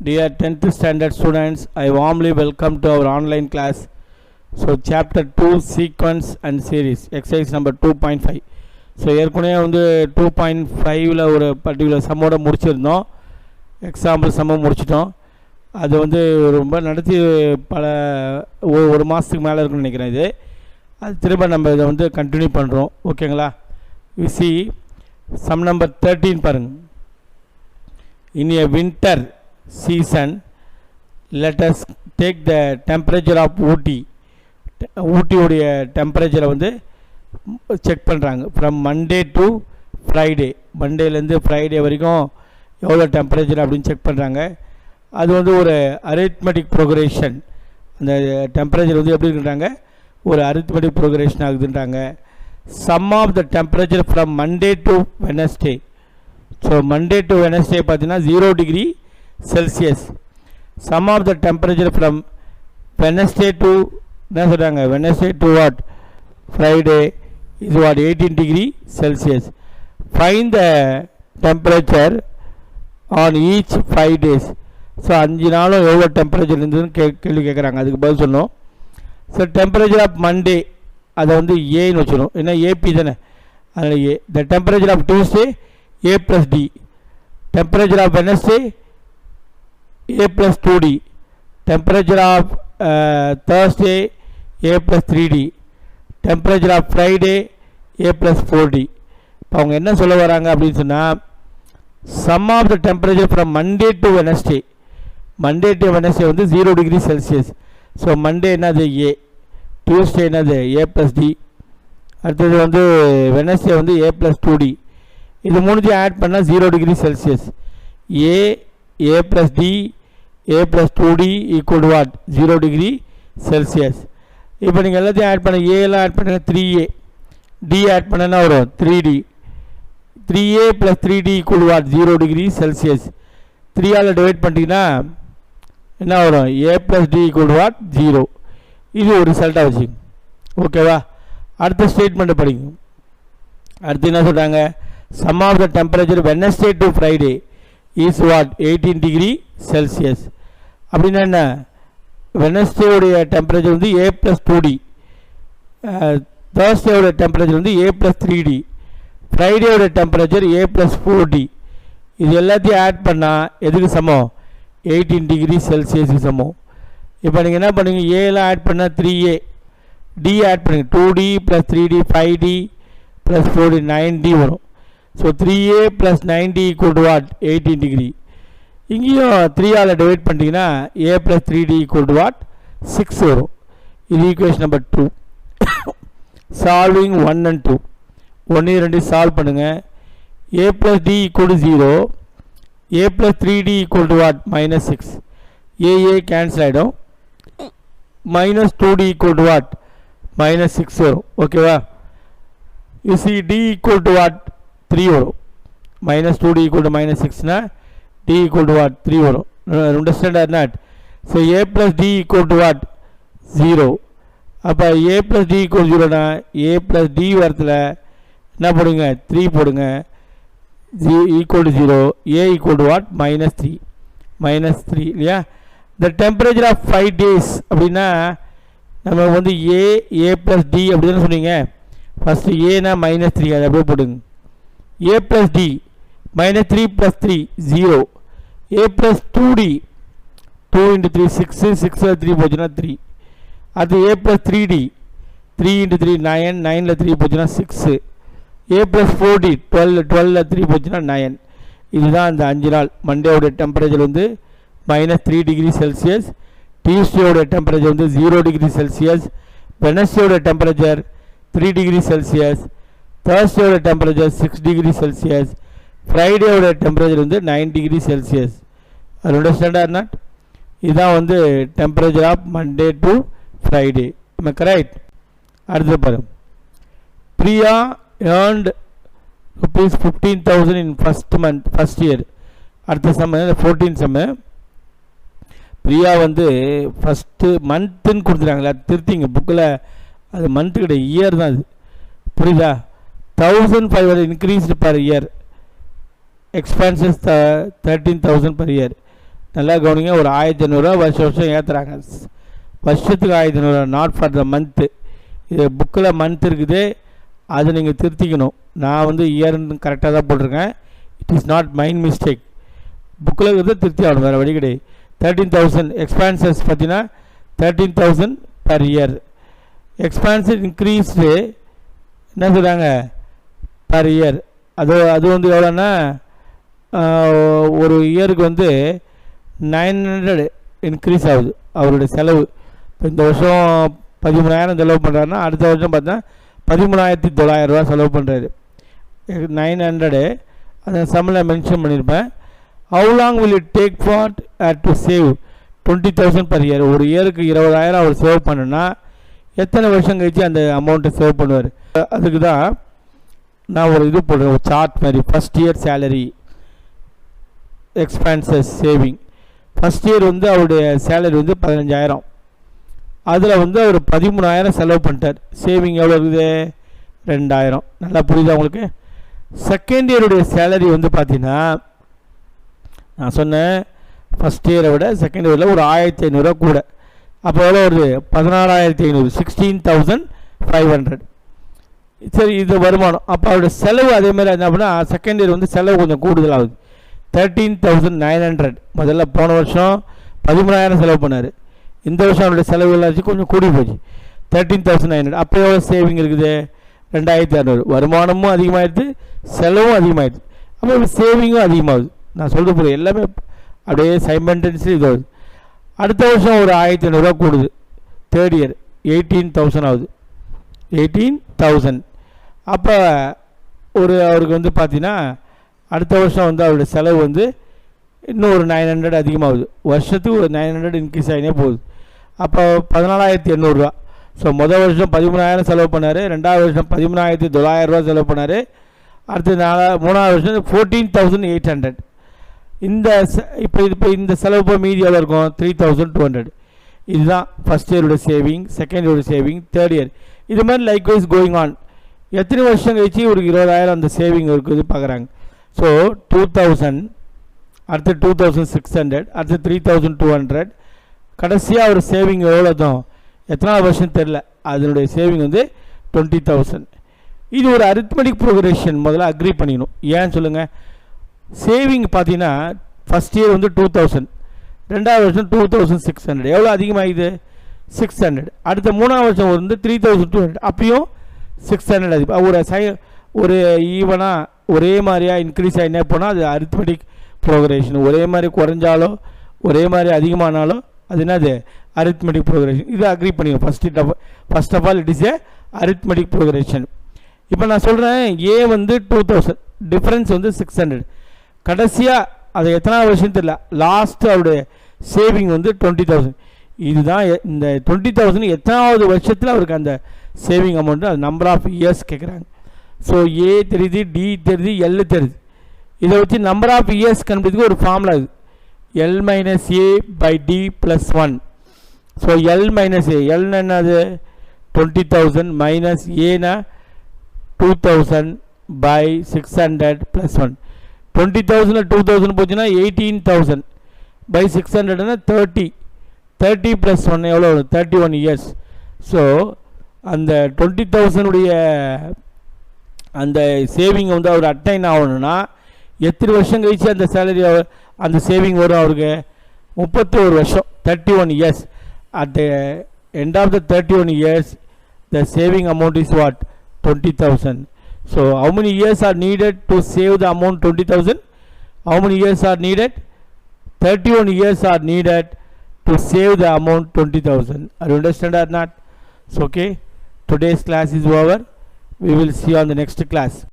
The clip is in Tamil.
Dear 10th standard students, I warmly welcome to our online class. So chapter 2 sequence and series exercise number 2.5. So ஏற்கனவே வந்து 2.5ல் ஒரு பர்டிகுலர் சம்மோட முடிச்சிருந்தோம். எக்ஸாம்பிள் சம்மம் முடிச்சிட்டோம். அது வந்து ரொம்ப நடத்தி பல ஒரு மாதத்துக்கு மேலே இருக்குன்னு நினைக்கிறேன். இது அது திரும்ப நம்ம இதை வந்து கண்டினியூ பண்ணுறோம். ஓகேங்களா? யூ சி சம் நம்பர் 13 பாருங்கள். In a winter season, let us take the temperature of Ooty. ஊட்டியோடைய டெம்பரேச்சரை வந்து செக் பண்ணுறாங்க. ஃப்ரம் மண்டே டு ஃப்ரைடே, மண்டேலேருந்து ஃப்ரைடே வரைக்கும் எவ்வளோ டெம்பரேச்சர் அப்படின்னு செக் பண்ணுறாங்க. அது வந்து ஒரு அரித்மெட்டிக் ப்ரோக்ரேஷன். அந்த டெம்பரேச்சர் வந்து எப்படி இருக்குன்றாங்க, ஒரு அரித்மெட்டிக் ப்ரோக்ரேஷன் ஆகுதுன்றாங்க. Sum of the temperature from Monday to Wednesday. So Monday to Wednesday பார்த்தீங்கன்னா 0 degree Celsius. Sum of the temperature from Wednesday to என்ன சொல்கிறாங்க, வெனஸ்டே டு வாட் ஃப்ரைடே இது what 18 degree Celsius. Find the temperature on each 5 days. So 5 நாளும் எவ்வளோ டெம்பரேச்சர் இருந்ததுன்னு கேள்வி கேட்குறாங்க. அதுக்கு பதில் சொன்னோம். ஸோ டெம்பரேச்சர் ஆஃப் மண்டே அதை வந்து ஏன்னு வச்சிடும், ஏன்னா ஏபி தானே, அதனால் A. The temperature of Tuesday A plus D. Temperature of Wednesday A plus 2D. Temperature of Thursday A plus 3D. Temperature of Friday A plus 4D. இப்போ அவங்க என்ன சொல்ல வராங்க அப்படின்னு சொன்னால், sum of the temperature from Monday to Wednesday. Monday to Wednesday வந்து 0 டிகிரி செல்சியஸ். ஸோ மண்டே என்னது ஏ, டியூஸ்டே என்னது A plus D, அடுத்தது வந்து வெனஸ்டே வந்து A plus 2D. இது மூணுத்தையும் ஆட் பண்ணால் 0 degree Celsius. A plus D A plus 2D equal what 0 degree Celsius. இப்போ நீங்கள் எல்லாத்தையும் ஆட் பண்ண, ஏலாம் ஆட் பண்ண 3A, டி ஆட் பண்ணனா வரும் 3D. 3A plus 3D equal what 0 degree Celsius. 3ஆல் டிவைட் பண்ணிட்டீங்கன்னா என்ன வரும், A plus D equal what 0. இது ஒரு ரிசல்ட்டாக வச்சுங்க. ஓகேவா? அடுத்த ஸ்டேட்மெண்ட்டை படிங்க. அடுத்து என்ன சொல்கிறாங்க, sum of the temperature Wednesday to Friday is what 18 degree Celsius. அப்படின்னா என்ன, வெனஸ்டே உடைய டெம்பரேச்சர் வந்து A plus 2D, Thursday உடைய டெம்பரேச்சர் வந்து A plus 3D, Friday உடைய டெம்பரேச்சர் A plus 4D. இது எல்லாத்தையும் ஆட் பண்ணால் எதுக்கு சமம், 18 டிகிரி செல்சியஸுக்கு சமம். இப்போ நீங்கள் என்ன பண்ணுங்க, ஏலாம் ஆட் பண்ணால் 3A, டி ஆட் பண்ணுங்க 2D plus 3D 5D plus 4D 9D வரும். So 3A plus 9D equal to what 18 degree. இங்கேயும் 3ஆல் டிவைட் பண்ணிட்டீங்கன்னா A plus 3D equal to what 6 வரும். இது equation number 2. Solving 1 and 2. 1 2 solve பண்ணுங்கள். A plus D equal to 0, A plus 3D equal to what minus 6. A cancel ஆகிடும். minus 2D equal to what minus 6 வரும். ஓகேவா? you see D equal to what 3 வரும். minus 2D equal to minus 6னா D equal to what 3 வரும். understand or not? so A plus D equal to what 0. அப்போ A plus D equal to 0னா A plus D வரத்தில் என்ன போடுங்க, 3 போடுங்க. equal to 0, A equal to what minus 3, minus 3 இல்லையா. the temperature of 5 days அப்படின்னா நம்ம வந்து A plus D அப்படி தானே சொன்னீங்க. ஃபஸ்ட்டு ஏனா minus 3, அதை அப்படியே போடுங்க. A plus D minus 3 plus 3 0. A plus 2D 2 into 3 6, 6 3 போச்சுன்னா 3. அது A plus 3D 3 into 3 9, 9 3 போச்சுன்னா 6. A plus 4D 12, 12 3 போச்சுன்னா 9. இதுதான் அந்த 5 நாள். மண்டேவோட டெம்பரேச்சர் வந்து மைனஸ் 3 டிகிரி செல்சியஸ், டியூஸ்டேவோட டெம்பரேச்சர் வந்து 0 டிகிரி செல்சியஸ், வெனஸ்டேவோட டெம்பரேச்சர் 3 டிகிரி செல்சியஸ், தேர்ஸ்டேவோட டெம்பரேச்சர் 6 டிகிரி செல்சியஸ், ஃப்ரைடேவோட டெம்பரேச்சர் வந்து 9 டிகிரி செல்சியஸ். அது அண்டர்ஸ்டாண்டா நாட்? இதுதான் வந்து temperature of Monday to Friday. Correct? அடுத்து பாருங்க. Priya earned rupees 15,000 in first year. அடுத்த சம்ம 14 சம்ம. பிரியா வந்து ஃபஸ்ட்டு மந்த்துன்னு கொடுத்துட்டாங்களா, திருத்திங்க புக்கில். அது மந்த்து கிடையாது, இயர் தான் அது. புரியுதா? 1500 increased per year. Expenses 13,000 per year. நல்லா கவனிங்க. ஒரு 1500 வருஷம் ஏற்றுறாங்க. வருஷத்துக்கு 1500, நாட் ஃபார் த மந்த்து. இது புக்கில் மந்த் இருக்குது, அதை நீங்கள் திருத்திக்கணும். நான் வந்து இயர்னு கரெக்டாக தான் போட்டிருக்கேன். It is not mind mistake. புக்கில் இருக்கிறத திருத்தி ஆகணும், வேறு வழி கிடையாது. 13,000 எக்ஸ்பான்சஸ் பார்த்தீங்கன்னா 13,000 பர் இயர். எக்ஸ்பான்சன் இன்க்ரீஸ்டு என்ன சொல்கிறாங்க பர் இயர். அது வந்து எவ்வளோன்னா ஒரு இயருக்கு வந்து 900 இன்க்ரீஸ் ஆகுது அவருடைய செலவு. இப்போ இந்த வருஷம் 13,000 செலவு பண்ணுறாருன்னா அடுத்த வருஷம் பார்த்தா 13,900 ரூபா செலவு பண்ணுறாரு. 900 அந்த சம்மில் மென்ஷன் பண்ணியிருப்பேன். How long will it take for to save 20,000 per year? ஒரு இயருக்கு 20,000 அவர் சேவ் பண்ணுன்னா எத்தனை வருஷம் கழிச்சு அந்த அமௌண்ட்டை சேவ் பண்ணுவார்? அதுக்கு தான் நான் ஒரு இது போடுறேன், ஒரு சார்ட் மாதிரி. First year salary expenses saving. First year வந்து அவருடைய சேலரி வந்து 15,000. அதில் வந்து அவர் 13,000 செலவு பண்ணிட்டார். சேவிங் எவ்வளோ இருக்குது? 2,000. நல்லா புரியுதா உங்களுக்கு? செகண்ட் இயருடைய சேலரி வந்து பார்த்தீங்கன்னா நான் சொன்னேன் ஃபஸ்ட் இயரை விட செகண்ட் இயரில் ஒரு 1,500 கூட. அப்போ எவ்வளோ வருது? 16,500, 16,500. சரி, இது வருமானம். அப்போ அவருடைய செலவு அதே மாதிரி என்ன அப்படின்னா செகண்ட் இயர் வந்து செலவு கொஞ்சம் கூடுதலாகுது. 13,900. முதல்ல போன வருஷம் 13,000 செலவு பண்ணார். இந்த வருஷம் அவருடைய செலவு எல்லாம் கொஞ்சம் கூடி போச்சு, 13,900. அப்போ எவ்வளோ சேவிங் இருக்குது? 2,600. வருமானமும் அதிகமாகிடுது, செலவும் அதிகமாகிடுது. அப்போ சேவிங்கும் அதிகமாகுது. நான் சொல்கிறது புரியும், எல்லாமே அப்படியே சைமல்டேனியஸ்லி இது ஆகுது. அடுத்த வருஷம் ஒரு 1,500 கூடுது. தேர்ட் இயர் 18,000 ஆகுது. 18,000. அப்போ அவருக்கு வந்து பார்த்தீங்கன்னா அடுத்த வருஷம் வந்து அவருடைய செலவு வந்து இன்னும் ஒரு 900 அதிகமாகுது. வருஷத்துக்கு ஒரு 900 இன்க்ரீஸ் ஆகினே போகுது. அப்போ 14,800 ரூபா. ஸோ மொதல் வருஷம் 13,000 செலவு பண்ணார். ரெண்டாவது வருஷம் 13,900 ரூபா செலவு பண்ணார். அடுத்து மூணாவது வருஷம் 14,800. இப்போ இந்த செலவு போய் மீதி எவ்வளோ இருக்கும்? 3,200. இதுதான் ஃபஸ்ட் இயருடைய சேவிங், செகண்ட் இயருடைய சேவிங், தேர்ட் இயர். இது மாதிரி லைக்வைஸ் கோயிங் ஆன். எத்தனை வருஷம் கழிச்சு ஒரு 20,000 அந்த சேவிங் இருக்குது பார்க்குறாங்க. ஸோ 2,000, அடுத்து 2,600, அடுத்து 3,200. கடைசியாக ஒரு சேவிங் எவ்வளோ தான், எத்தனாவது வருஷம் தெரில, அதனுடைய சேவிங் வந்து 20,000. இது ஒரு அரித்மெட்டிக் ப்ரோக்ரஷன். முதல்ல அக்ரி பண்ணிக்கணும். ஏன்னு சொல்லுங்கள். சேவிங் பார்த்தீங்கன்னா ஃபஸ்ட் இயர் வந்து 2,000, ரெண்டாவது வருஷம் 2,600. எவ்வளோ அதிகமாகிது? 600. அடுத்த மூணாவது வருஷம் வந்து 3,200. அப்பயும் 600 அதிகம். ஒரு ஈவனாக ஒரே மாதிரியாக இன்க்ரீஸ் ஆகினே போனால் அது அரித்மெட்டிக் ப்ரோக்ரேஷன். ஒரே மாதிரி குறைஞ்சாலோ ஒரே மாதிரி அதிகமானாலும் அது என்னது? Arithmetic progression. இது அக்ரி பண்ணிக்கணும். First of all it is a arithmetic progression. இப்போ நான் சொல்கிறேன் ஏ வந்து 2,000, டிஃப்ரென்ஸ் வந்து 600. கடைசியாக அது எத்தனாவது வருஷம் தெரியல, லாஸ்ட்டு அவருடைய சேவிங் வந்து 20,000. இதுதான் இந்த 20,000 எத்தனாவது வருஷத்தில் அவருக்கு அந்த சேவிங் அமௌண்ட்டு, அது நம்பர் ஆஃப் இயர்ஸ் கேட்குறாங்க. ஸோ ஏ தெரியுது, டி தெரியுது, எல் தெரியுது. இதை வச்சு நம்பர் ஆஃப் இயர்ஸ் கண்டுபிடிக்கிறதுக்கு ஒரு ஃபார்முலா இது, L minus A by D plus 1. So L minus A, Lனா என்னது? 20,000 minus Aனா 2,000 by 600 plus 1. 20,000 2,000 போச்சுன்னா 18,000 by 600னா 30. 30 plus 1 எவ்வளோ? 31 இயர்ஸ். ஸோ அந்த 20,000 உடைய அந்த சேவிங் வந்து அவர் அட்டைன் ஆகணும்னா எத்தனை வருஷம் கழிச்சு அந்த சேலரி அந்த சேவிங் வரும் அவருக்கு? 31 வருஷம், 31 years. At the end of the 31 years, the saving amount is what? 20,000. So how many years are needed to save the amount 20,000? How many years are needed? 31 years are needed to save the amount 20,000. Are you understand or not? So okay, today's class is over. We will see you on the next class.